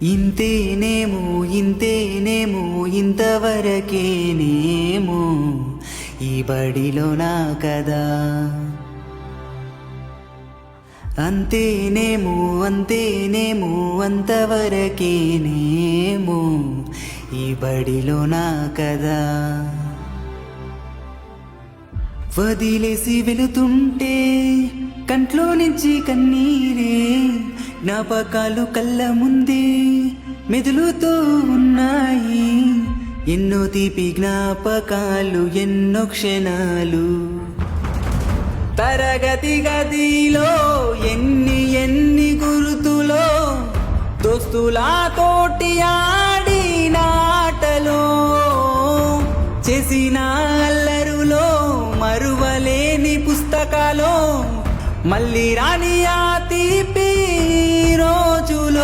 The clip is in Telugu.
ఇంతేనేమో ఇంతేనేమో ఇంతవరకేనేమో ఈ బడిలో నా కదా. అంతేనేమో అంతేనేమో అంతవరకేనేమో ఈ బడిలో నా కదా. వదిలేసి వెళుతుంటే కంట్లో నుంచి కన్నీరే, జ్ఞాపకాలు కళ్ళ ముందే మెదులుతూ ఉన్నాయి. ఎన్నో తీపి జ్ఞాపకాలు, ఎన్నో క్షణాలు. తరగతి గదిలో ఎన్ని ఎన్ని గుర్తులో, దోస్తులా తోటి ఆడిన ఆటలో, చేసిన అల్లరులో, మరువలేని పుస్తకాలో, మళ్ళీ రాని